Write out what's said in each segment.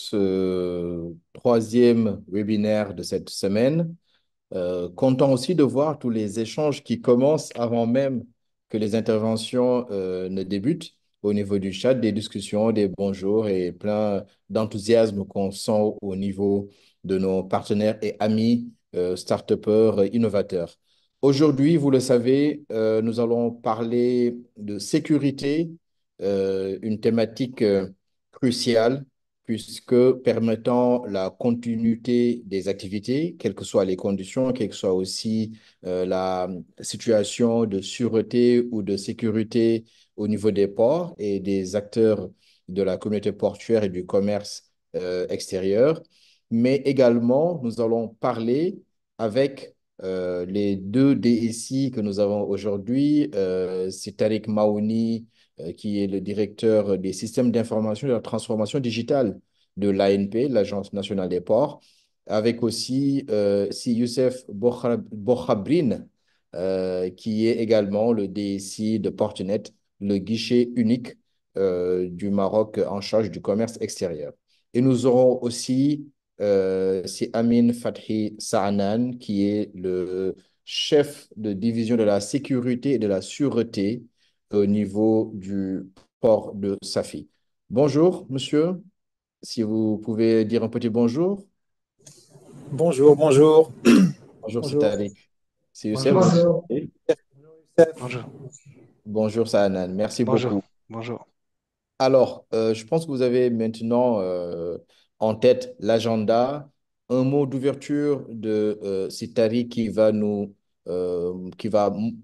ce troisième webinaire de cette semaine. Content aussi de voir tous les échanges qui commencent avant même que les interventions ne débutent au niveau du chat, des discussions, des bonjours et plein d'enthousiasme qu'on sent au niveau de nos partenaires et amis start-upers innovateurs. Aujourd'hui, vous le savez, nous allons parler de sécurité, une thématique cruciale puisque permettant la continuité des activités, quelles que soient les conditions, quelle que soit aussi la situation de sûreté ou de sécurité au niveau des ports et des acteurs de la communauté portuaire et du commerce extérieur. Mais également, nous allons parler avec les deux DSI que nous avons aujourd'hui, c'est Tariq Maouni, qui est le directeur des systèmes d'information et de la transformation digitale de l'ANP, l'Agence nationale des ports, avec aussi Si Youssef Bokhabrin, qui est également le DSI de Portnet, le guichet unique du Maroc en charge du commerce extérieur. Et nous aurons aussi c'est Amin Fathi Saanan, qui est le chef de division de la sécurité et de la sûreté au niveau du port de Safi. Bonjour, monsieur. Si vous pouvez dire un petit bonjour. Bonjour, bonjour, Bonjour, c'est bonjour. Tariq. C'est Youssef, Bonjour. vous Bonjour. m'entendez? Youssef. Bonjour, Bonjour, Saanan. Merci bonjour, beaucoup. bonjour. Alors, je pense que vous avez maintenant en tête l'agenda. Un mot d'ouverture de Sitari qui va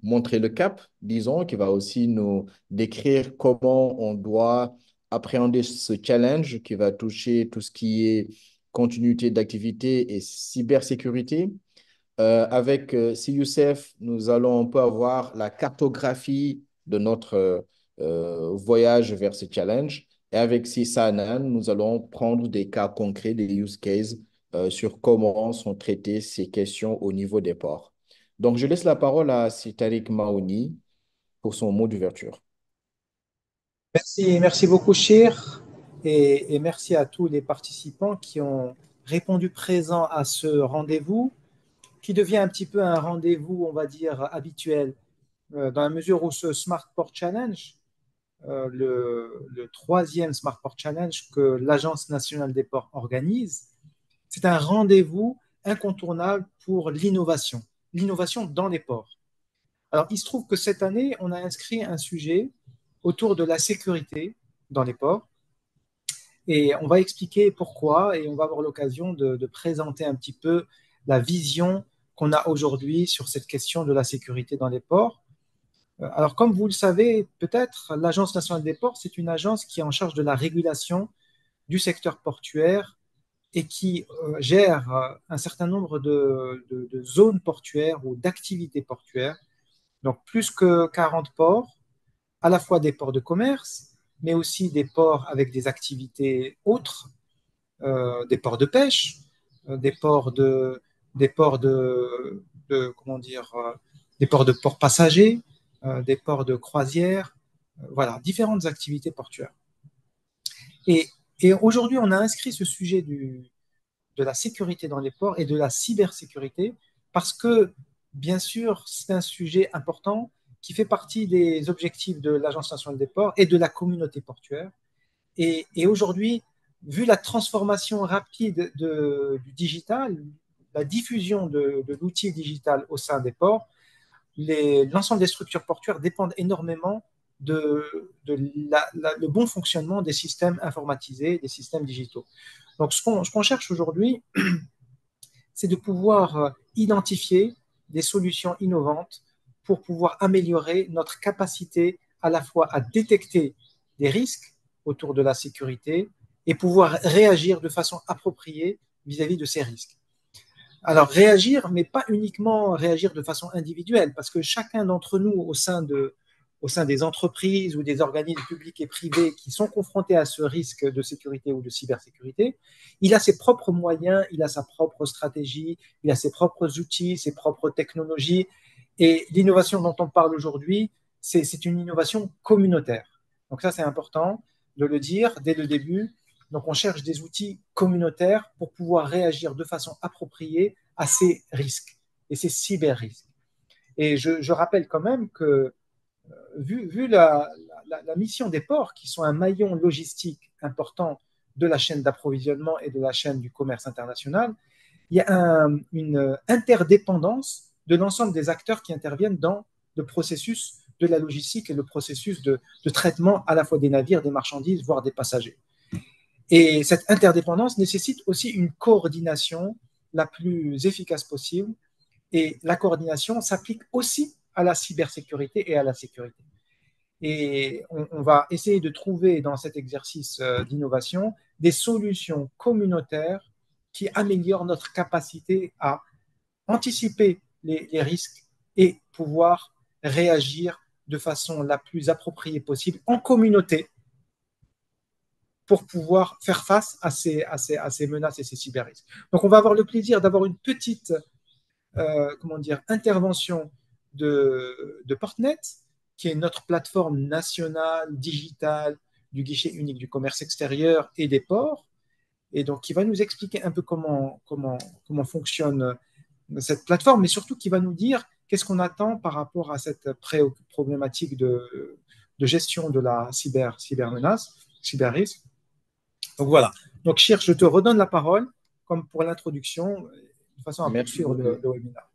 montrer le cap, disons, qui va aussi nous décrire comment on doit appréhender ce challenge qui va toucher tout ce qui est continuité d'activité et cybersécurité. Avec Si Youssef, nous allons un peu avoir la cartographie de notre voyage vers ce challenge. Et avec Si Sanan, nous allons prendre des cas concrets, des use cases sur comment sont traitées ces questions au niveau des ports. Donc, je laisse la parole à Sitarik Maouni pour son mot d'ouverture. Merci beaucoup, Chir, et merci à tous les participants qui ont répondu présent à ce rendez-vous, qui devient un petit peu un rendez-vous, on va dire, habituel, dans la mesure où ce Smart Port Challenge, le troisième Smart Port Challenge que l'Agence nationale des ports organise, c'est un rendez-vous incontournable pour l'innovation dans les ports. Alors, il se trouve que cette année, on a inscrit un sujet autour de la sécurité dans les ports et on va expliquer pourquoi et on va avoir l'occasion de présenter un petit peu la vision qu'on a aujourd'hui sur cette question de la sécurité dans les ports. Alors, comme vous le savez, peut-être, l'Agence nationale des ports, c'est une agence qui est en charge de la régulation du secteur portuaire et qui gère un certain nombre de zones portuaires ou d'activités portuaires. Donc, plus que 40 ports, à la fois des ports de commerce, mais aussi des ports avec des activités autres, des ports de pêche, des ports comment dire, des ports de ports passagers, des ports de croisière, voilà, différentes activités portuaires. Et, et aujourd'hui, on a inscrit ce sujet de la sécurité dans les ports et de la cybersécurité parce que, bien sûr, c'est un sujet important qui fait partie des objectifs de l'Agence nationale des ports et de la communauté portuaire. Et aujourd'hui, vu la transformation rapide du digital, la diffusion de l'outil digital au sein des ports, l'ensemble des structures portuaires dépendent énormément le bon fonctionnement des systèmes informatisés, des systèmes digitaux. Donc, ce qu'on cherche aujourd'hui, c'est de pouvoir identifier des solutions innovantes pour pouvoir améliorer notre capacité à la fois à détecter des risques autour de la sécurité et pouvoir réagir de façon appropriée vis-à-vis de ces risques. Alors réagir, mais pas uniquement réagir de façon individuelle, parce que chacun d'entre nous au sein des entreprises ou des organismes publics et privés qui sont confrontés à ce risque de sécurité ou de cybersécurité, il a ses propres moyens, il a sa propre stratégie, il a ses propres outils, ses propres technologies. Et l'innovation dont on parle aujourd'hui, c'est une innovation communautaire. Donc ça, c'est important de le dire dès le début. Donc, on cherche des outils communautaires pour pouvoir réagir de façon appropriée à ces risques et ces cyber-risques. Et je rappelle quand même que, vu la mission des ports, qui sont un maillon logistique important de la chaîne d'approvisionnement et de la chaîne du commerce international, il y a une interdépendance de l'ensemble des acteurs qui interviennent dans le processus de la logistique et le processus de traitement à la fois des navires, des marchandises, voire des passagers. Et cette interdépendance nécessite aussi une coordination la plus efficace possible. Et la coordination s'applique aussi à la cybersécurité et à la sécurité. Et on va essayer de trouver dans cet exercice d'innovation des solutions communautaires qui améliorent notre capacité à anticiper les risques et pouvoir réagir de façon la plus appropriée possible en communauté pour pouvoir faire face à ces menaces et ces cyber-risques. Donc, on va avoir le plaisir d'avoir une petite comment dire, intervention de Portnet, qui est notre plateforme nationale, digitale, du guichet unique du commerce extérieur et des ports, et donc qui va nous expliquer un peu comment fonctionne cette plateforme, mais surtout qui va nous dire qu'est-ce qu'on attend par rapport à cette problématique de gestion de la cybermenace, cyber-risque. Donc voilà. Donc, Chir, je te redonne la parole, comme pour l'introduction, de façon à Merci poursuivre beaucoup. le webinaire.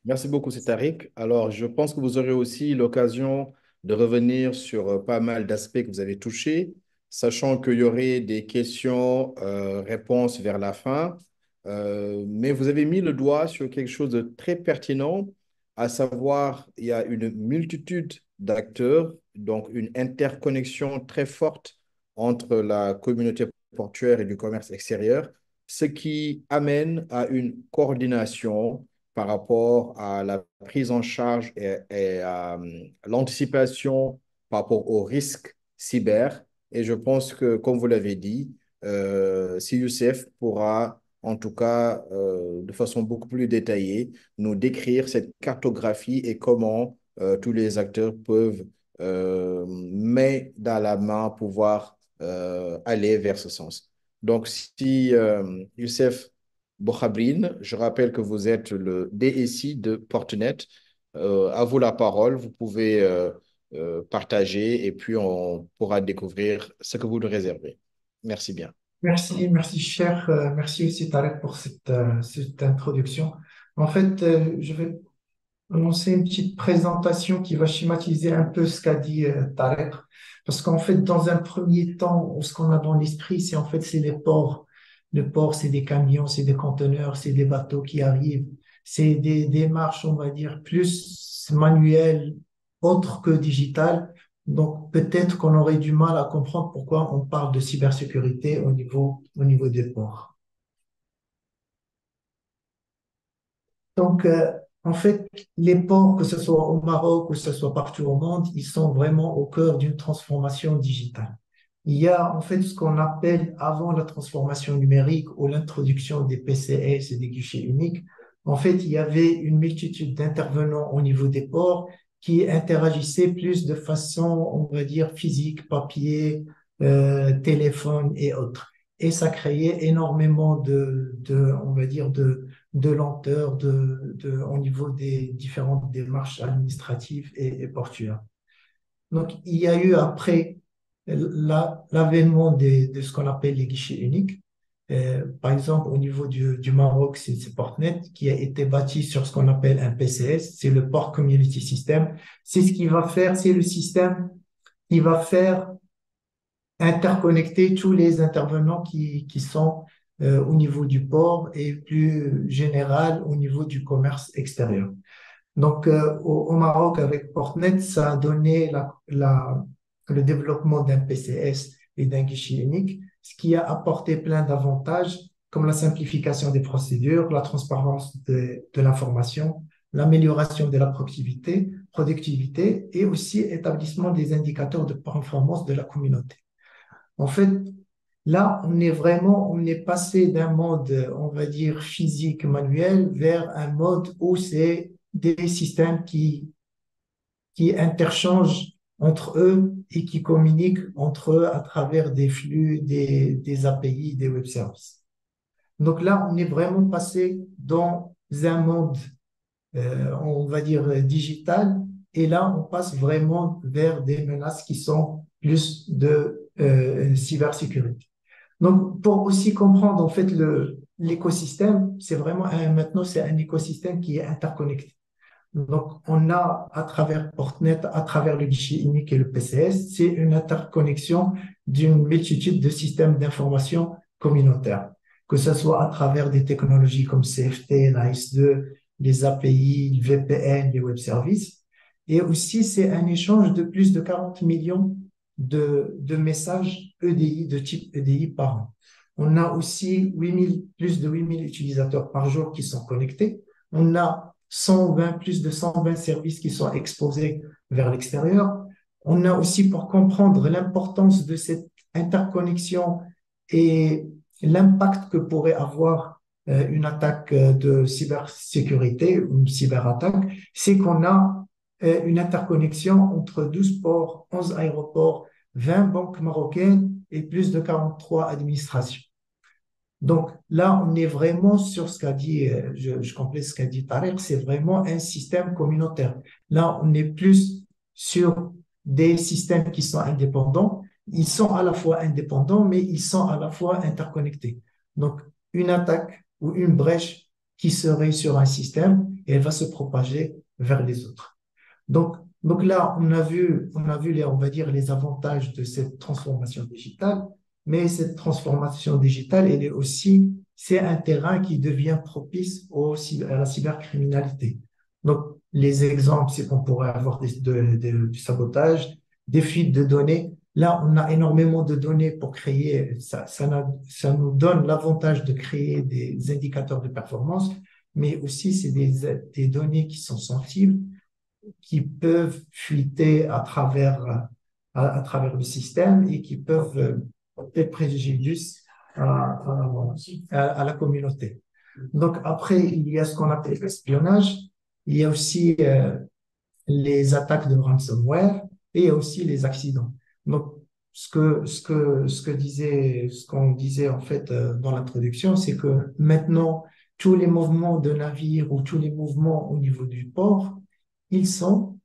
Merci beaucoup, c'est Tariq. Alors, je pense que vous aurez aussi l'occasion de revenir sur pas mal d'aspects que vous avez touchés, sachant qu'il y aurait des questions, réponses vers la fin. Mais vous avez mis le doigt sur quelque chose de très pertinent, à savoir, il y a une multitude d'acteurs, donc une interconnexion très forte entre la communauté portuaire et du commerce extérieur, ce qui amène à une coordination par rapport à la prise en charge et à l'anticipation par rapport aux risques cyber. Et je pense que, comme vous l'avez dit, CUCF pourra, en tout cas, de façon beaucoup plus détaillée, nous décrire cette cartographie et comment tous les acteurs peuvent, main dans la main, pouvoir aller vers ce sens. Donc, si Youssef Bokhabrine, je rappelle que vous êtes le DSI de Portnet. À vous la parole, vous pouvez partager et puis on pourra découvrir ce que vous nous réservez. Merci bien. Merci cher, merci aussi Tarek pour cette introduction. En fait, je vais lancer une petite présentation qui va schématiser un peu ce qu'a dit Tarek, parce qu'en fait, dans un premier temps, ce qu'on a dans l'esprit, c'est en fait c'est les ports. Les ports, c'est des camions, c'est des conteneurs, c'est des bateaux qui arrivent, c'est des démarches, on va dire, plus manuelles, autres que digitales. Donc, peut-être qu'on aurait du mal à comprendre pourquoi on parle de cybersécurité au niveau des ports. Donc, en fait, les ports, que ce soit au Maroc ou que ce soit partout au monde, ils sont vraiment au cœur d'une transformation digitale. Il y a en fait ce qu'on appelle avant la transformation numérique ou l'introduction des PCS et des guichets uniques. En fait, il y avait une multitude d'intervenants au niveau des ports qui interagissaient plus de façon, on va dire, physique, papier, téléphone et autres. Et ça créait énormément on va dire, de lenteur au niveau des différentes démarches administratives et portuaires. Donc, il y a eu après l'avènement de ce qu'on appelle les guichets uniques. Par exemple, au niveau du Maroc, c'est Portnet qui a été bâti sur ce qu'on appelle un PCS, c'est le Port Community System. C'est ce qui va faire, c'est le système qui va faire interconnecter tous les intervenants qui sont au niveau du port et plus général au niveau du commerce extérieur. Donc, au Maroc, avec Portnet, ça a donné le développement d'un PCS et d'un guichet unique, ce qui a apporté plein d'avantages, comme la simplification des procédures, la transparence de l'information, l'amélioration de la productivité et aussi établissement des indicateurs de performance de la communauté. En fait, là, on est passé d'un mode, on va dire, physique, manuel, vers un mode où c'est des systèmes qui interchangent entre eux et qui communiquent entre eux à travers des flux, des API, des web services. Donc là, on est vraiment passé dans un monde, on va dire, digital, et là, on passe vraiment vers des menaces qui sont plus de cybersécurité. Donc, pour aussi comprendre en fait l'écosystème, c'est vraiment maintenant c'est un écosystème qui est interconnecté. Donc, on a à travers Portnet, à travers le guichet unique et le PCS, c'est une interconnexion d'une multitude de systèmes d'information communautaires, que ce soit à travers des technologies comme CFT, NICE2, les API, le VPN, les web services. Et aussi, c'est un échange de plus de 40 millions de messages EDI, de type EDI par an. On a aussi plus de 8000 utilisateurs par jour qui sont connectés. On a plus de 120 services qui sont exposés vers l'extérieur. On a aussi, pour comprendre l'importance de cette interconnexion et l'impact que pourrait avoir une attaque de cybersécurité, une cyberattaque, c'est qu'on a une interconnexion entre 12 ports, 11 aéroports, 20 banques marocaines et plus de 43 administrations. Donc là, on est vraiment sur ce qu'a dit, je complète ce qu'a dit Tariq, c'est vraiment un système communautaire. Là, on est plus sur des systèmes qui sont indépendants. Ils sont à la fois indépendants, mais ils sont à la fois interconnectés. Donc, une attaque ou une brèche qui serait sur un système, elle va se propager vers les autres. Donc là, on a vu on va dire, les avantages de cette transformation digitale, mais cette transformation digitale, c'est un terrain qui devient propice à la cybercriminalité. Donc, les exemples, c'est qu'on pourrait avoir du sabotage, des fuites de données. Là, on a énormément de données pour créer, ça nous donne l'avantage de créer des indicateurs de performance, mais aussi c'est des données qui sont sensibles, qui peuvent fuiter à travers le système et qui peuvent porter préjudice à la communauté. Donc après, il y a ce qu'on appelle l'espionnage, il y a aussi les attaques de ransomware et il y a aussi les accidents. Donc ce qu'on disait en fait dans l'introduction, c'est que maintenant tous les mouvements de navires ou tous les mouvements au niveau du port, ils sont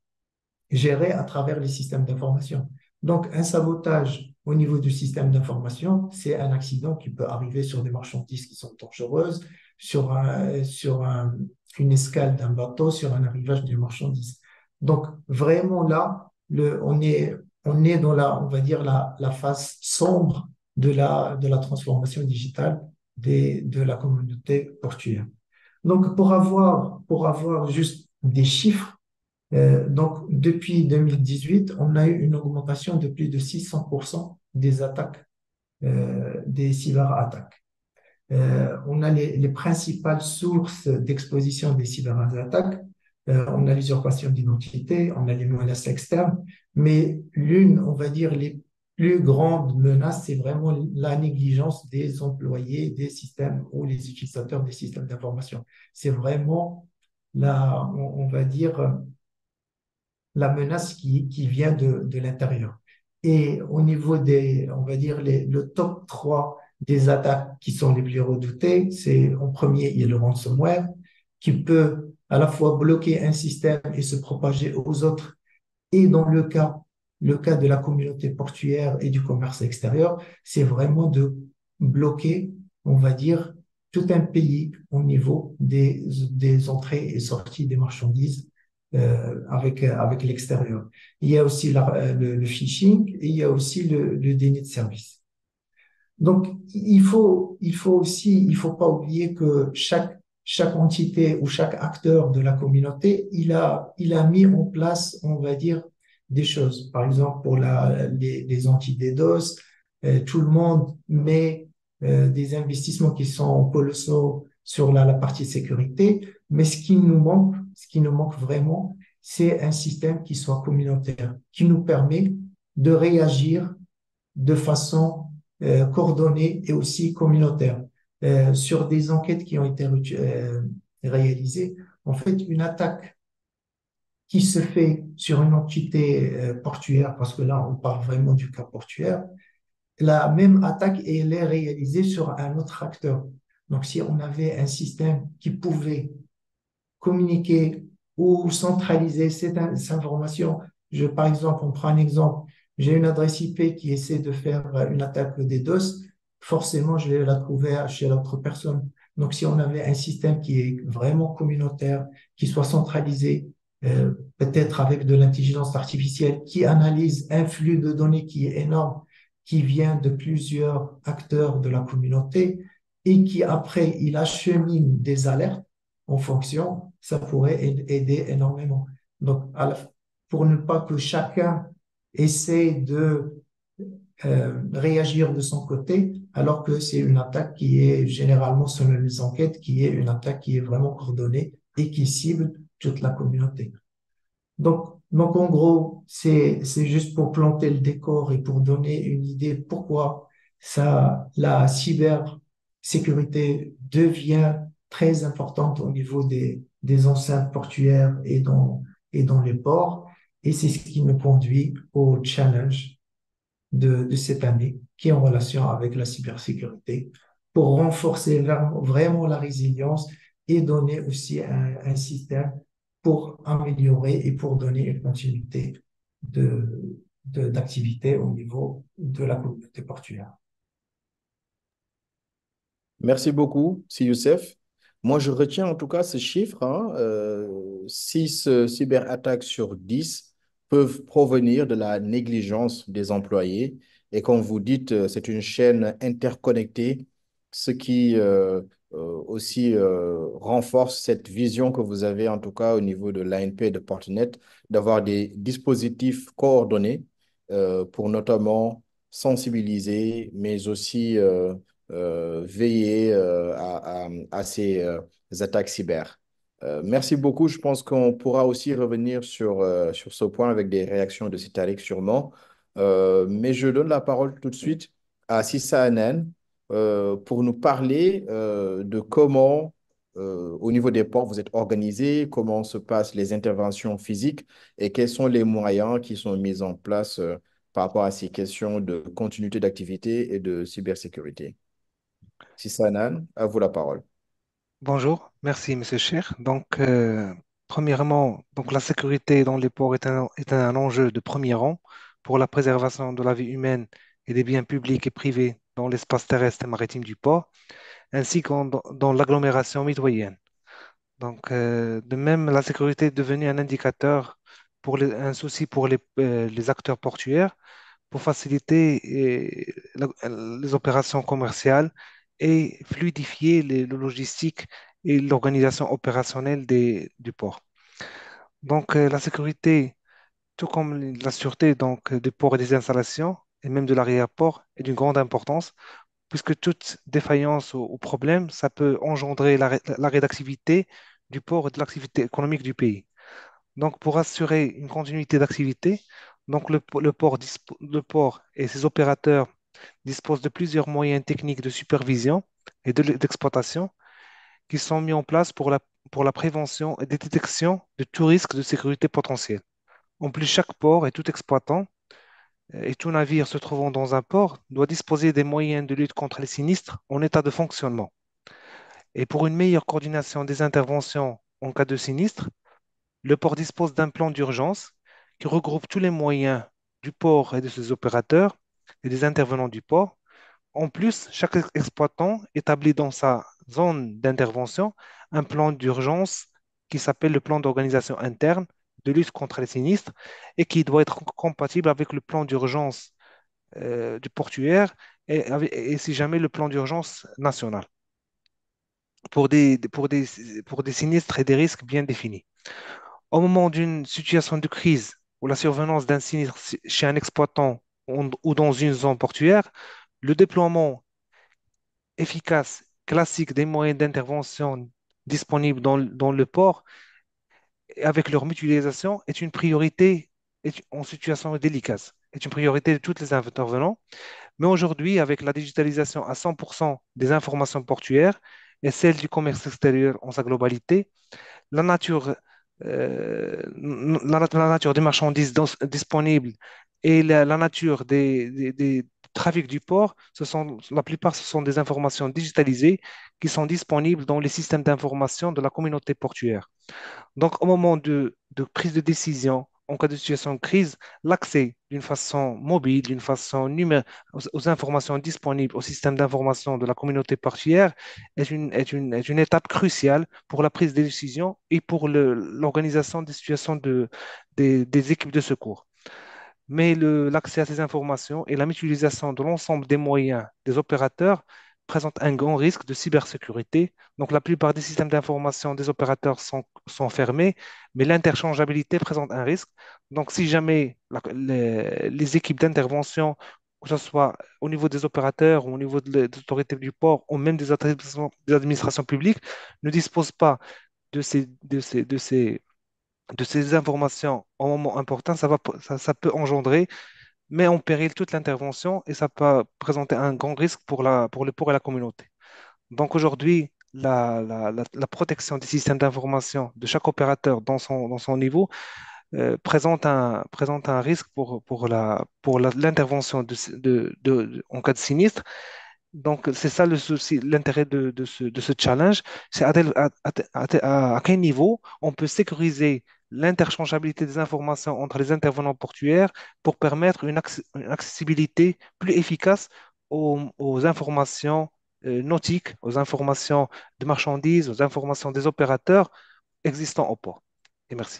gérés à travers les systèmes d'information. Donc, un sabotage au niveau du système d'information, c'est un accident qui peut arriver sur des marchandises qui sont dangereuses, une escale d'un bateau, sur un arrivage d'une marchandise. Donc, vraiment là, on est dans on va dire, la phase sombre de la transformation digitale de la communauté portuaire. Donc, pour avoir juste des chiffres, donc, depuis 2018, on a eu une augmentation de plus de 600% des attaques, des cyberattaques. On a les principales sources d'exposition des cyberattaques. On a l'usurpation d'identité, on a les menaces externes, mais on va dire, les plus grandes menaces, c'est vraiment la négligence des employés des systèmes ou les utilisateurs des systèmes d'information. C'est vraiment on va dire, la menace qui vient de l'intérieur. Et au niveau on va dire, le top 3 des attaques qui sont les plus redoutées, c'est en premier, il y a le ransomware, qui peut à la fois bloquer un système et se propager aux autres. Et dans le cas de la communauté portuaire et du commerce extérieur, c'est vraiment de bloquer, on va dire, tout un pays au niveau des entrées et sorties des marchandises avec l'extérieur. Il y a aussi le phishing et il y a aussi le déni de service. Donc, il faut pas oublier que chaque entité ou chaque acteur de la communauté, il a mis en place, on va dire, des choses. Par exemple, pour les anti-DDoS, tout le monde met des investissements qui sont colossaux sur la partie sécurité, mais ce qui nous manque vraiment, c'est un système qui soit communautaire, qui nous permet de réagir de façon coordonnée et aussi communautaire. Sur des enquêtes qui ont été réalisées, en fait, une attaque qui se fait sur une entité portuaire, parce que là, on parle vraiment du cas portuaire, la même attaque, elle est réalisée sur un autre acteur. Donc, si on avait un système qui pouvait communiquer ou centraliser cette information, par exemple, on prend un exemple, j'ai une adresse IP qui essaie de faire une attaque des DOS, forcément, je vais la trouver chez l'autre personne. Donc, si on avait un système qui est vraiment communautaire, qui soit centralisé, peut-être avec de l'intelligence artificielle, qui analyse un flux de données qui est énorme, qui vient de plusieurs acteurs de la communauté et qui, après, il achemine des alertes en fonction, ça pourrait aider énormément. Donc, pour ne pas que chacun essaie de réagir de son côté, alors que c'est une attaque qui est généralement, selon les enquêtes, qui est une attaque qui est vraiment coordonnée et qui cible toute la communauté. Donc en gros, c'est juste pour planter le décor et pour donner une idée pourquoi la cybersécurité devient très importante au niveau des enceintes portuaires et dans les ports. Et c'est ce qui me conduit au challenge de cette année qui est en relation avec la cybersécurité pour renforcer vraiment la résilience et donner aussi un système pour améliorer et pour donner une continuité d'activité au niveau de la communauté portuaire. Merci beaucoup, Si Youssef. Moi, je retiens en tout cas ce chiffre, hein, 6 cyberattaques sur 10 peuvent provenir de la négligence des employés. Et comme vous dites, c'est une chaîne interconnectée, ce qui aussi renforce cette vision que vous avez en tout cas au niveau de l'ANP et de Portnet, d'avoir des dispositifs coordonnés pour notamment sensibiliser, mais aussi veiller à ces attaques cyber. Merci beaucoup. Je pense qu'on pourra aussi revenir sur ce point avec des réactions de Citalik sûrement. Mais je donne la parole tout de suite à Sissa Anan pour nous parler de comment, au niveau des ports, vous êtes organisé, comment se passent les interventions physiques et quels sont les moyens qui sont mis en place par rapport à ces questions de continuité d'activité et de cybersécurité. Sisanan, à vous la parole. Bonjour, merci Monsieur Cher. Premièrement, la sécurité dans les ports est un enjeu de premier rang pour la préservation de la vie humaine et des biens publics et privés dans l'espace terrestre et maritime du port, ainsi dans l'agglomération mitoyenne. De même, la sécurité est devenue un indicateur un souci pour les acteurs portuaires pour faciliter les opérations commerciales et fluidifier le logistique et l'organisation opérationnelle du port. La sécurité, tout comme la sûreté des ports et des installations, et même de l'arrière-port, est d'une grande importance, puisque toute défaillance ou problème, ça peut engendrer l'arrêt d'activité du port et de l'activité économique du pays. Pour assurer une continuité d'activité, le port et ses opérateurs disposent de plusieurs moyens techniques de supervision et d'exploitation qui sont mis en place pour la prévention et détection de tout risque de sécurité potentiel. En plus, chaque port et tout exploitant et tout navire se trouvant dans un port doit disposer des moyens de lutte contre les sinistres en état de fonctionnement. Et pour une meilleure coordination des interventions en cas de sinistre, le port dispose d'un plan d'urgence qui regroupe tous les moyens du port et de ses opérateurs et des intervenants du port. En plus, chaque exploitant établit dans sa zone d'intervention un plan d'urgence qui s'appelle le plan d'organisation interne de lutte contre les sinistres et qui doit être compatible avec le plan d'urgence du portuaire et si jamais le plan d'urgence national pour des sinistres et des risques bien définis. Au moment d'une situation de crise ou la survenance d'un sinistre chez un exploitant ou dans une zone portuaire, le déploiement efficace, classique des moyens d'intervention disponibles dans le port et avec leur mutualisation est une priorité en situation délicate, est une priorité de tous les intervenants. Mais aujourd'hui, avec la digitalisation à 100% des informations portuaires et celle du commerce extérieur en sa globalité, la nature la nature des marchandises disponibles et la nature des trafics du port, la plupart, ce sont des informations digitalisées qui sont disponibles dans les systèmes d'information de la communauté portuaire. Donc, au moment de prise de décision, en cas de situation de crise, l'accès d'une façon mobile, d'une façon numérique aux informations disponibles au système d'information de la communauté portuaire est une étape cruciale pour la prise de décision et pour l'organisation des situations des équipes de secours. Mais l'accès à ces informations et la mutualisation de l'ensemble des moyens des opérateurs présentent un grand risque de cybersécurité. Donc, la plupart des systèmes d'information des opérateurs sont fermés, mais l'interchangeabilité présente un risque. Donc, si jamais les équipes d'intervention, que ce soit au niveau des opérateurs ou au niveau des autorités du port ou même des administrations publiques, ne disposent pas de ces informations au moment important, ça peut engendrer, met en péril toute l'intervention et ça peut présenter un grand risque pour le port et la communauté. Donc aujourd'hui, la protection des systèmes d'information de chaque opérateur dans son niveau présente un risque pour l'intervention en cas de sinistre. Donc, c'est ça le souci, l'intérêt de ce challenge, c'est à quel niveau on peut sécuriser l'interchangeabilité des informations entre les intervenants portuaires pour permettre une accessibilité plus efficace aux informations nautiques, aux informations de marchandises, aux informations des opérateurs existants au port. Et merci.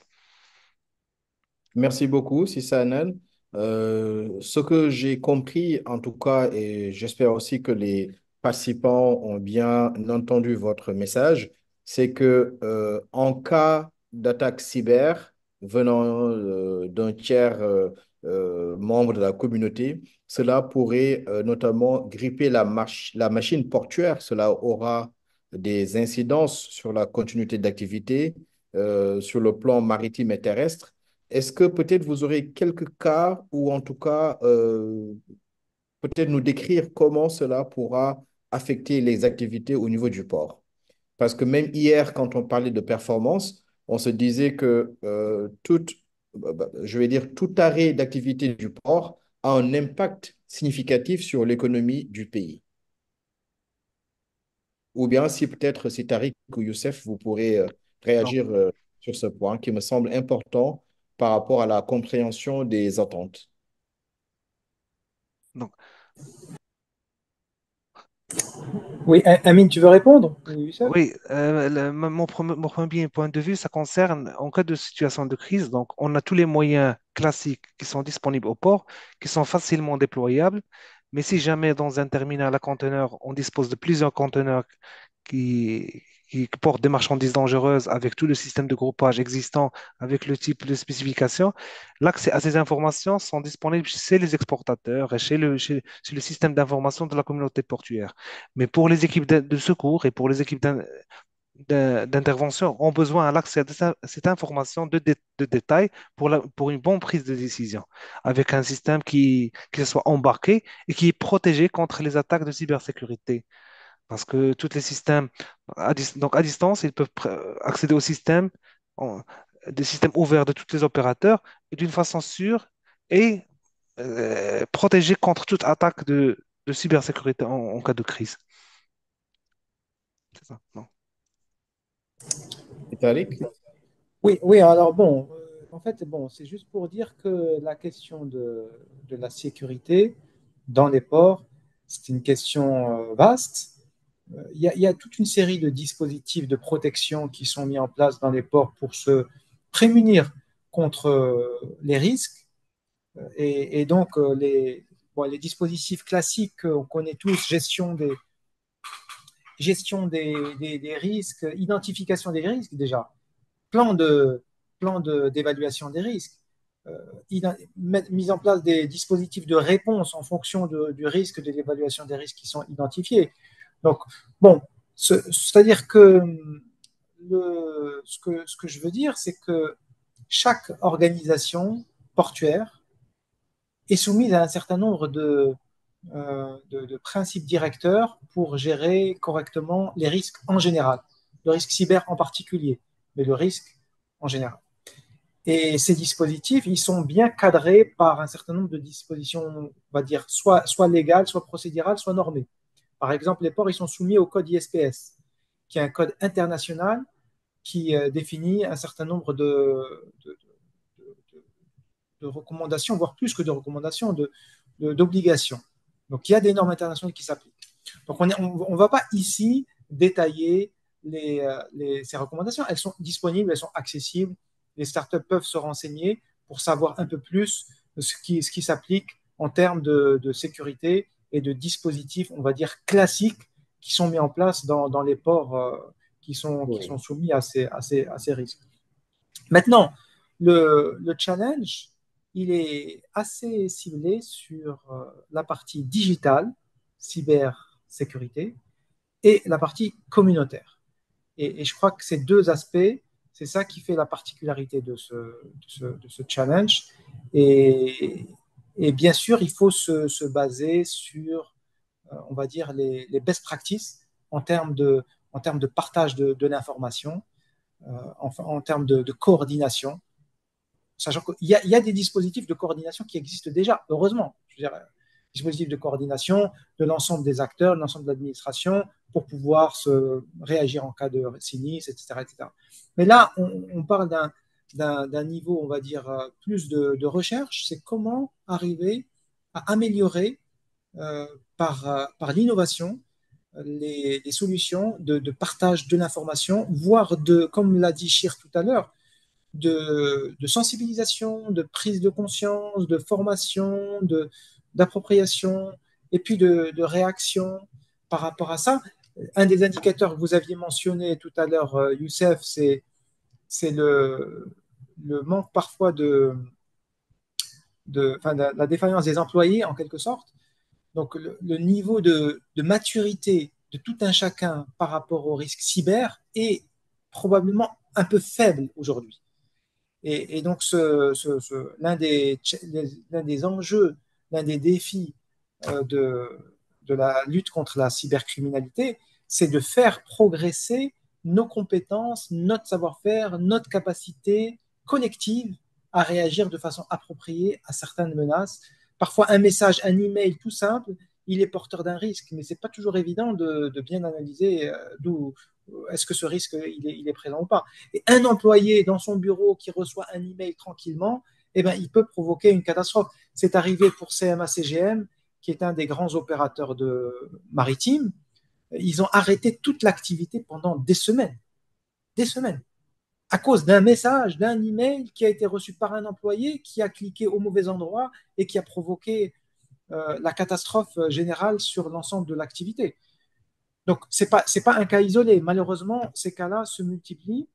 Merci beaucoup, Sissa Hanan. Ce que j'ai compris, en tout cas, et j'espère aussi que les participants ont bien entendu votre message, c'est que en cas d'attaque cyber venant d'un tiers membre de la communauté, cela pourrait notamment gripper la machine portuaire. Cela aura des incidences sur la continuité d'activité sur le plan maritime et terrestre. Est-ce que peut-être vous aurez quelques cas ou en tout cas peut-être nous décrire comment cela pourra affecter les activités au niveau du port? Parce que même hier, quand on parlait de performance, on se disait que je vais dire, tout arrêt d'activité du port a un impact significatif sur l'économie du pays. Ou bien si peut-être si Tariq ou Youssef, vous pourrez Donc, réagir sur ce point qui me semble important par rapport à la compréhension des attentes. donc, Oui, Amine, tu veux répondre? Oui, Youssef. Oui, mon premier point de vue, ça concerne en cas de situation de crise. Donc, on a tous les moyens classiques qui sont disponibles au port, qui sont facilement déployables. Mais si jamais dans un terminal à conteneurs, on dispose de plusieurs conteneurs qui portent des marchandises dangereuses avec tout le système de groupage existant, avec le type de spécification, l'accès à ces informations sont disponibles chez les exportateurs et chez le système d'information de la communauté portuaire. Mais pour les équipes de secours et pour les équipes d'intervention, ont besoin de l'accès à cette information de détail pour une bonne prise de décision, avec un système qui soit embarqué et qui est protégé contre les attaques de cybersécurité. Parce que tous les systèmes, donc à distance, ils peuvent accéder au système, en- des systèmes ouverts de tous les opérateurs, et d'une façon sûre et protégés contre toute attaque de cybersécurité en cas de crise. C'est ça, non? Et Tariq? Oui, oui, alors bon, en fait, bon, c'est juste pour dire que la question de la sécurité dans les ports, c'est une question vaste. Il y a toute une série de dispositifs de protection qui sont mis en place dans les ports pour se prémunir contre les risques. Et donc, bon, les dispositifs classiques qu'on connaît tous, gestion des risques, identification des risques déjà, plan de, d'évaluation des risques, mise en place des dispositifs de réponse en fonction du risque, de l'évaluation des risques qui sont identifiés. Donc, bon, c'est-à-dire que, ce que je veux dire, c'est que chaque organisation portuaire est soumise à un certain nombre de principes directeurs pour gérer correctement les risques en général, le risque cyber en particulier, mais le risque en général. Et ces dispositifs, ils sont bien cadrés par un certain nombre de dispositions, on va dire, soit légales, soit procédurales, soit normées. Par exemple, les ports, ils sont soumis au code ISPS, qui est un code international qui définit un certain nombre de recommandations, voire plus que de recommandations, d'obligations. Donc, il y a des normes internationales qui s'appliquent. Donc, on ne va pas ici détailler ces recommandations. Elles sont disponibles, elles sont accessibles. Les startups peuvent se renseigner pour savoir un peu plus ce qui s'applique en termes de sécurité et de dispositifs, on va dire, classiques qui sont mis en place dans les ports qui sont Oui. soumis à ces risques. Maintenant, le challenge, il est assez ciblé sur la partie digitale, cybersécurité, et la partie communautaire. Et je crois que ces deux aspects, c'est ça qui fait la particularité de ce challenge. Et, et, bien sûr, il faut se baser sur, on va dire, les best practices en termes de partage de l'information, en termes de coordination, sachant qu'il y a des dispositifs de coordination qui existent déjà, heureusement. Je veux dire, dispositifs de coordination de l'ensemble des acteurs, de l'ensemble de l'administration, pour pouvoir réagir en cas de sinistre, etc., etc. Mais là, on parle d'un niveau, on va dire, plus de recherche. C'est comment arriver à améliorer par l'innovation les solutions de partage de l'information, voire comme l'a dit Chir tout à l'heure, de sensibilisation, de prise de conscience, de formation, d'appropriation et puis de réaction par rapport à ça. Un des indicateurs que vous aviez mentionné tout à l'heure, Youssef, c'est le manque parfois la défaillance des employés en quelque sorte. Donc le niveau de maturité de tout un chacun par rapport au risque cyber est probablement un peu faible aujourd'hui. Et donc, l'un des enjeux, l'un des défis de la lutte contre la cybercriminalité, c'est de faire progresser nos compétences, notre savoir-faire, notre capacité collective à réagir de façon appropriée à certaines menaces. Parfois, un message, un email tout simple, il est porteur d'un risque, mais ce n'est pas toujours évident de bien analyser d'où est-ce que ce risque il est présent ou pas. Et un employé dans son bureau qui reçoit un email tranquillement, eh ben, il peut provoquer une catastrophe. C'est arrivé pour CMA-CGM, qui est un des grands opérateurs maritimes. Ils ont arrêté toute l'activité pendant des semaines, à cause d'un message, d'un email qui a été reçu par un employé qui a cliqué au mauvais endroit et qui a provoqué la catastrophe générale sur l'ensemble de l'activité. Donc, ce n'est pas un cas isolé. Malheureusement, ces cas-là se multiplient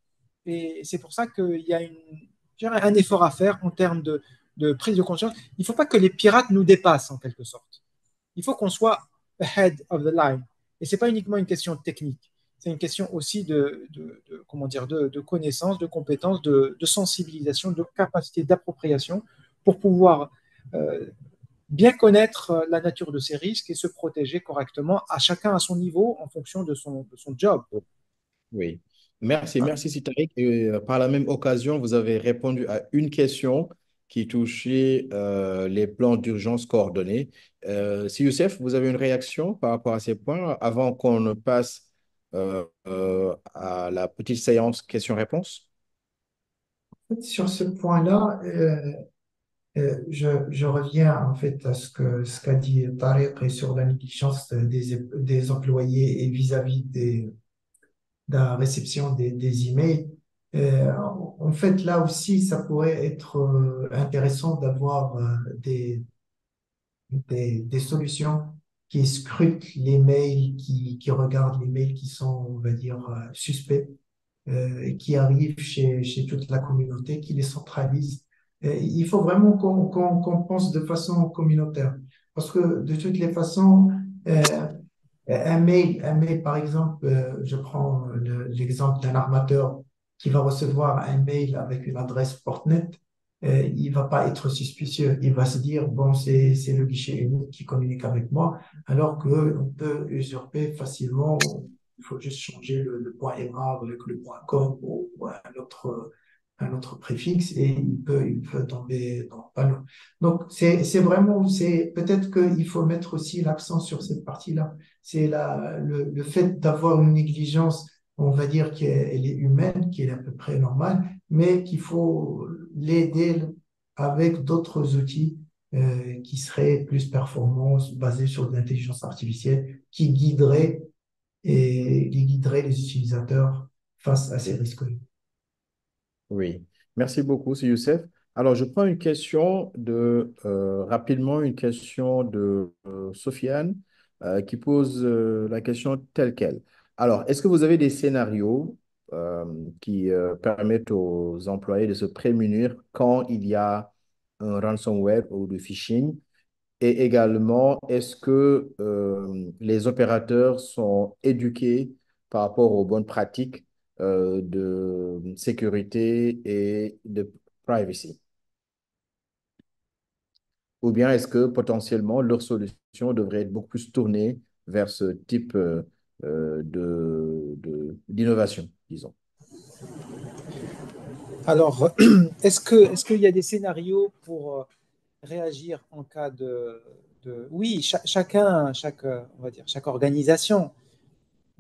et c'est pour ça qu'il y a un effort à faire en termes de prise de conscience. Il ne faut pas que les pirates nous dépassent en quelque sorte. Il faut qu'on soit ahead of the line. Et ce n'est pas uniquement une question technique. C'est une question aussi comment dire, de connaissances, de compétences, de sensibilisation, de capacité d'appropriation pour pouvoir bien connaître la nature de ces risques et se protéger correctement, à chacun à son niveau, en fonction de son job. Oui. Merci Citaric. Et par la même occasion, vous avez répondu à une question qui touchait les plans d'urgence coordonnés. Si Youssef, vous avez une réaction par rapport à ces points avant qu'on ne passe à la petite séance questions-réponses? Sur ce point-là, je reviens en fait à ce qu'a dit Tarek et sur la négligence des employés et vis-à-vis de la réception des emails. En fait, là aussi, ça pourrait être intéressant d'avoir des solutions qui scrutent les mails, qui regardent les mails qui sont, on va dire, suspects et qui arrivent chez toute la communauté, qui les centralisent. Il faut vraiment qu'on pense de façon communautaire. Parce que de toutes les façons, un mail, par exemple, je prends l'exemple d'un armateur qui va recevoir un mail avec une adresse Portnet, il va pas être suspicieux. Il va se dire, bon, c'est le guichet unique qui communique avec moi, alors qu'on peut usurper facilement. Il faut juste changer le point .erar avec le point .com ou un autre un autre préfixe et il peut tomber dans le panneau. Donc, c'est vraiment, c'est peut-être qu'il faut mettre aussi l'accent sur cette partie-là. C'est le fait d'avoir une négligence, on va dire qu'elle est humaine, qui est à peu près normale, mais qu'il faut l'aider avec d'autres outils qui seraient plus performants, basés sur de l'intelligence artificielle, qui guiderait les utilisateurs face à ces risques-là. Oui, merci beaucoup, c'est Youssef. Alors, je prends une question rapidement, une question de Sofiane qui pose la question telle quelle. Alors, est-ce que vous avez des scénarios euh, qui permettent aux employés de se prémunir quand il y a un ransomware ou du phishing? Et également, est-ce que les opérateurs sont éduqués par rapport aux bonnes pratiques de sécurité et de privacy? Ou bien est-ce que potentiellement leur solution devrait être beaucoup plus tournée vers ce type d'innovation, disons? Alors, est-ce qu'il y a des scénarios pour réagir en cas Oui, on va dire, chaque organisation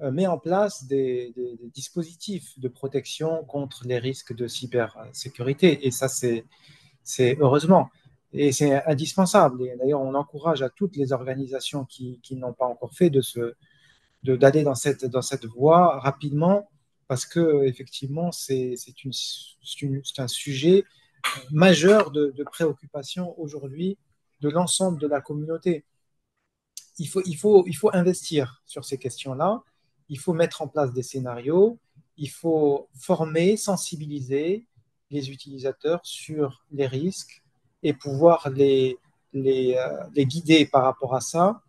met en place des dispositifs de protection contre les risques de cybersécurité. Et ça, c'est heureusement. Et c'est indispensable. Et d'ailleurs, on encourage à toutes les organisations qui n'ont pas encore fait d'aller dans cette voie rapidement parce que effectivement, c'est un sujet majeur de préoccupation aujourd'hui de l'ensemble de la communauté. Il faut investir sur ces questions-là, il faut mettre en place des scénarios, il faut former, sensibiliser les utilisateurs sur les risques et pouvoir les guider par rapport à ça.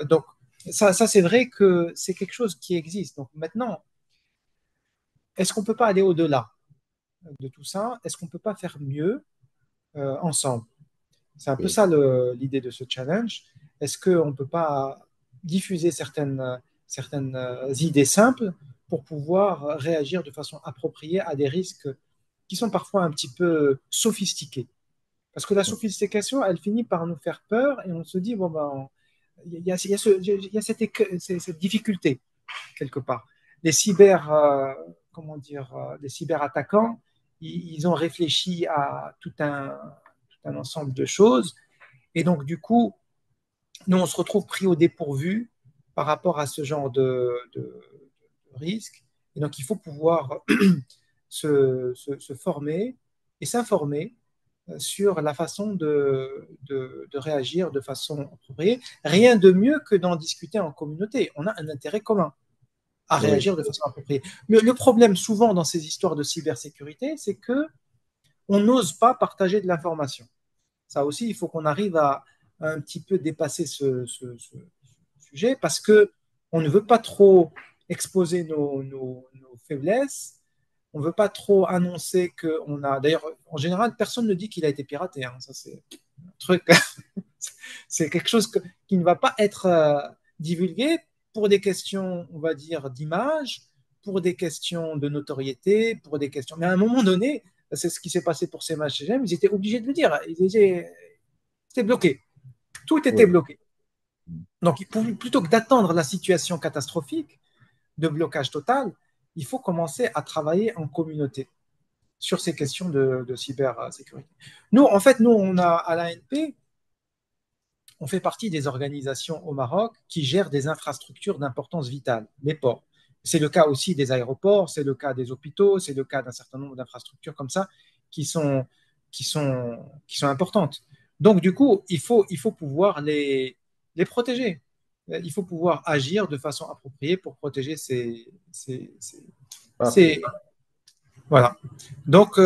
Donc, ça c'est vrai que c'est quelque chose qui existe. Donc maintenant, est-ce qu'on ne peut pas aller au-delà de tout ça? Est-ce qu'on ne peut pas faire mieux ensemble? C'est un peu Oui, ça l'idée de ce challenge. Est-ce qu'on ne peut pas diffuser certaines idées simples pour pouvoir réagir de façon appropriée à des risques qui sont parfois un petit peu sophistiqués? Parce que la sophistication, elle finit par nous faire peur et on se dit, bon, ben, il y a cette difficulté quelque part. Les comment dire, les cyberattaquants, ils ont réfléchi à tout un ensemble de choses et donc, du coup, nous, on se retrouve pris au dépourvu par rapport à ce genre de risque. Et donc, il faut pouvoir se former et s'informer sur la façon de réagir de façon appropriée. Rien de mieux que d'en discuter en communauté. On a un intérêt commun à oui, réagir de façon appropriée. Le problème souvent dans ces histoires de cybersécurité, c'est que on n'ose pas partager de l'information. Ça aussi, il faut qu'on arrive à un petit peu dépasser ce sujet parce que on ne veut pas trop exposer nos faiblesses. On ne veut pas trop annoncer qu'on a. D'ailleurs, en général, personne ne dit qu'il a été piraté. Hein. Ça, c'est un truc. C'est quelque chose qui ne va pas être divulgué pour des questions, on va dire, d'image, pour des questions de notoriété, pour des questions. Mais à un moment donné, c'est ce qui s'est passé pour ces matchs. Ils étaient obligés de le dire. C'était bloqué. Tout était oui. bloqué. Donc, plutôt que d'attendre la situation catastrophique de blocage total, il faut commencer à travailler en communauté sur ces questions de cybersécurité. Nous, en fait, nous, on a à l'ANP, on fait partie des organisations au Maroc qui gèrent des infrastructures d'importance vitale, les ports. C'est le cas aussi des aéroports, c'est le cas des hôpitaux, c'est le cas d'un certain nombre d'infrastructures comme ça qui sont, qui sont importantes. Donc, du coup, il faut pouvoir les protéger. Il faut pouvoir agir de façon appropriée pour protéger Parfait. voilà. Donc,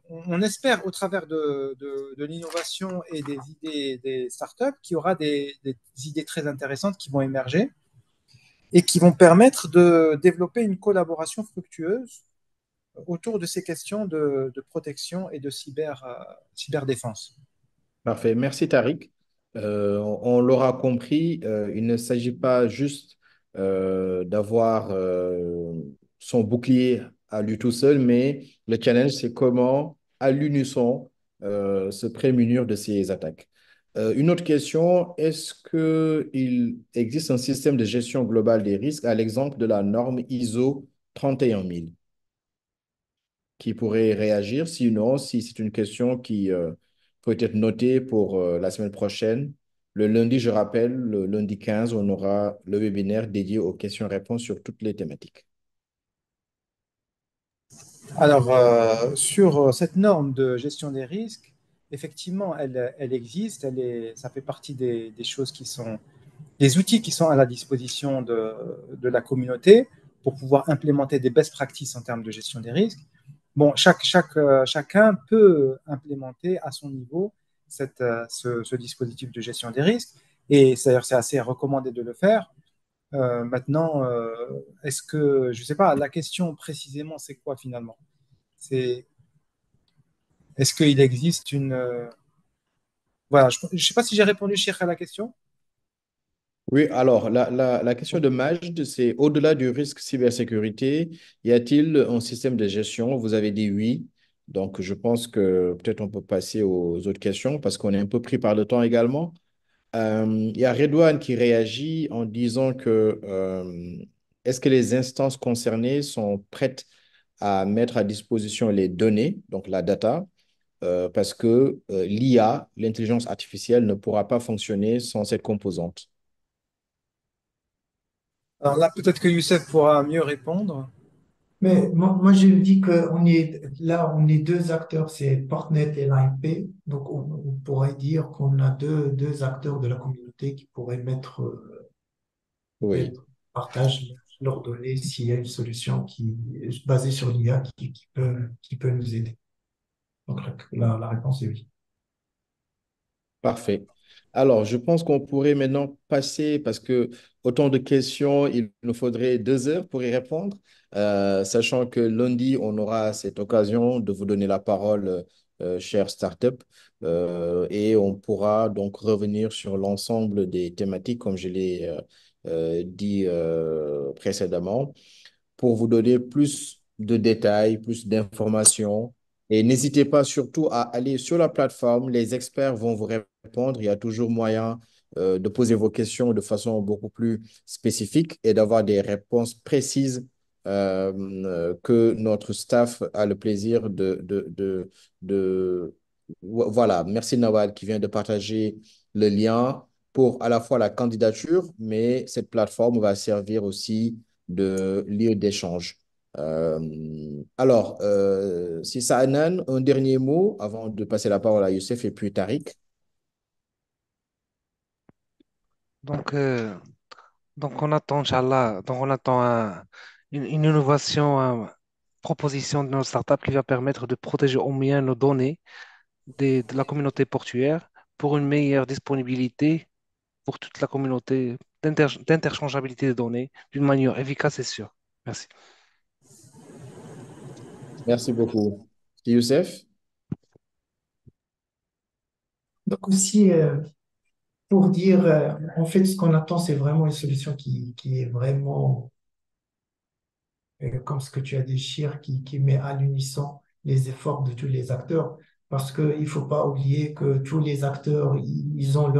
on espère au travers de l'innovation et des idées des startups qu'il y aura des idées très intéressantes qui vont émerger et qui vont permettre de développer une collaboration fructueuse autour de ces questions de protection et de cyberdéfense. Parfait. Merci, Tariq. On l'aura compris, il ne s'agit pas juste d'avoir son bouclier à lui tout seul, mais le challenge, c'est comment, à l'unisson, se prémunir de ces attaques. Une autre question, est-ce qu'il existe un système de gestion globale des risques à l'exemple de la norme ISO 31000 qui pourrait réagir? Sinon, si c'est une question qui peut être notée pour la semaine prochaine, le lundi, je rappelle, le lundi 15, on aura le webinaire dédié aux questions-réponses sur toutes les thématiques. Alors, sur cette norme de gestion des risques, effectivement, elle existe, ça fait partie des choses qui sont, des outils qui sont à la disposition de la communauté pour pouvoir implémenter des best practices en termes de gestion des risques. Bon, chacun peut implémenter à son niveau ce dispositif de gestion des risques, et d'ailleurs, c'est assez recommandé de le faire. Maintenant, est-ce que, je ne sais pas, la question précisément, c'est quoi finalement? C'est, est-ce qu'il existe une... voilà, je ne sais pas si j'ai répondu, Cheikh, à la question. Oui, alors la question de Majd, c'est au-delà du risque cybersécurité, y a-t-il un système de gestion? Vous avez dit oui, donc je pense que peut-être on peut passer aux autres questions parce qu'on est un peu pris par le temps également. Il y a Redouane qui réagit en disant que est-ce que les instances concernées sont prêtes à mettre à disposition les données, donc la data, parce que l'IA, l'intelligence artificielle, ne pourra pas fonctionner sans cette composante. Alors là, peut-être que Youssef pourra mieux répondre. Mais moi, je dis on est deux acteurs, c'est Partnet et l'AMP. Donc, on pourrait dire qu'on a deux acteurs de la communauté qui pourraient Oui. partage leurs données s'il y a une solution qui est basée sur l'IA qui peut nous aider. Donc, la réponse est oui. Parfait. Alors, je pense qu'on pourrait maintenant passer, parce que autant de questions, il nous faudrait 2 heures pour y répondre, sachant que lundi, on aura cette occasion de vous donner la parole, chère startup, et on pourra donc revenir sur l'ensemble des thématiques, comme je l'ai dit précédemment, pour vous donner plus de détails, plus d'informations. Et n'hésitez pas surtout à aller sur la plateforme. Les experts vont vous répondre. Il y a toujours moyen de poser vos questions de façon beaucoup plus spécifique et d'avoir des réponses précises que notre staff a le plaisir de... Voilà, merci Nawal qui vient de partager le lien pour à la fois la candidature, mais cette plateforme va servir aussi de lieu d'échange. Si ça Anan, un dernier mot avant de passer la parole à Youssef et puis Tariq. Donc, euh, donc on attend, Inch'Allah, donc on attend une innovation, une proposition de nos startups qui va permettre de protéger au mieux nos données de la communauté portuaire pour une meilleure disponibilité pour toute la communauté d'interchangeabilité des données d'une manière efficace et sûre. Merci. Merci beaucoup. Youssef? Donc aussi, pour dire, en fait, ce qu'on attend, c'est vraiment une solution qui est vraiment comme ce que tu as dit, Chir, qui met à l'unisson les efforts de tous les acteurs. Parce qu'il ne faut pas oublier que tous les acteurs, ils ont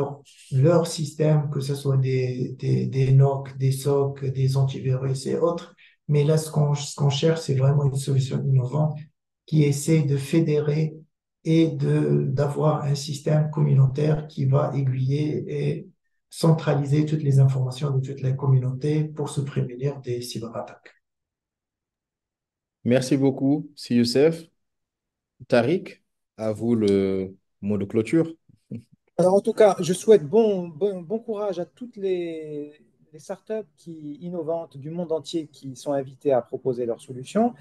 leur système, que ce soit des NOC, des SOC, des antivirus et autres. Mais là, ce qu'on cherche, c'est vraiment une solution innovante qui essaie de fédérer et d'avoir un système communautaire qui va aiguiller et centraliser toutes les informations de toute la communauté pour se prémunir des cyberattaques. Merci beaucoup, si Youssef. Tariq, à vous le mot de clôture. Alors, en tout cas, je souhaite bon courage à toutes les startups innovantes du monde entier qui sont invitées à proposer leurs solutions.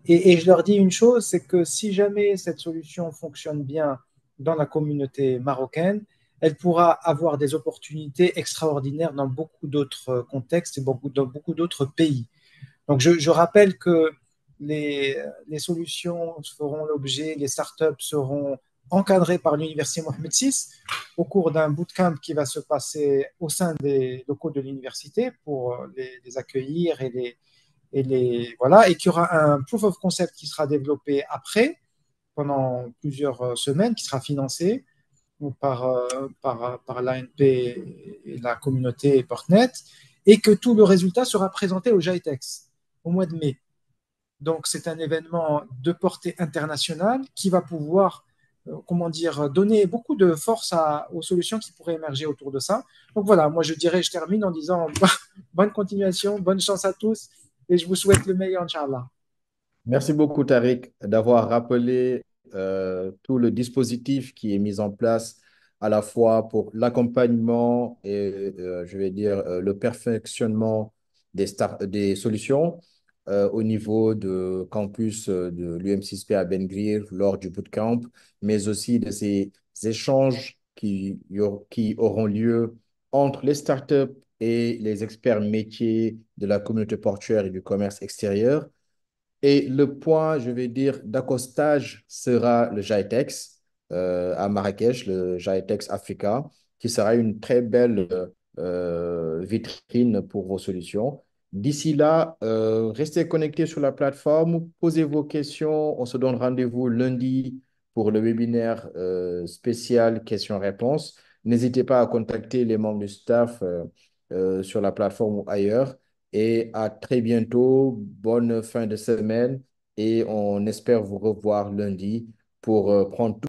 Et je leur dis une chose, c'est que si jamais cette solution fonctionne bien dans la communauté marocaine, elle pourra avoir des opportunités extraordinaires dans beaucoup d'autres contextes et dans beaucoup d'autres pays. Donc, je rappelle que les solutions feront l'objet, les startups seront encadrées par l'Université Mohamed VI au cours d'un bootcamp qui va se passer au sein des locaux de l'université pour les accueillir voilà, et qu'il y aura un proof of concept qui sera développé après, pendant plusieurs semaines, qui sera financé par l'ANP et la communauté Portnet, et que tout le résultat sera présenté au GITEX au mois de mai. Donc, c'est un événement de portée internationale qui va pouvoir, comment dire, donner beaucoup de force aux solutions qui pourraient émerger autour de ça. Donc voilà, moi je dirais, je termine en disant bonne continuation, bonne chance à tous et je vous souhaite le meilleur, Inch'Allah. Merci beaucoup, Tariq, d'avoir rappelé tout le dispositif qui est mis en place à la fois pour l'accompagnement et, je vais dire, le perfectionnement des solutions au niveau de campus de l'UM6P à Ben Gvir lors du bootcamp, mais aussi de ces échanges qui auront lieu entre les startups et les experts métiers de la communauté portuaire et du commerce extérieur. Et le point, je vais dire, d'accostage sera le GITEX à Marrakech, le GITEX Africa, qui sera une très belle vitrine pour vos solutions. D'ici là, restez connectés sur la plateforme, posez vos questions. On se donne rendez-vous lundi pour le webinaire spécial questions-réponses. N'hésitez pas à contacter les membres du staff sur la plateforme ou ailleurs. Et à très bientôt. Bonne fin de semaine et on espère vous revoir lundi pour prendre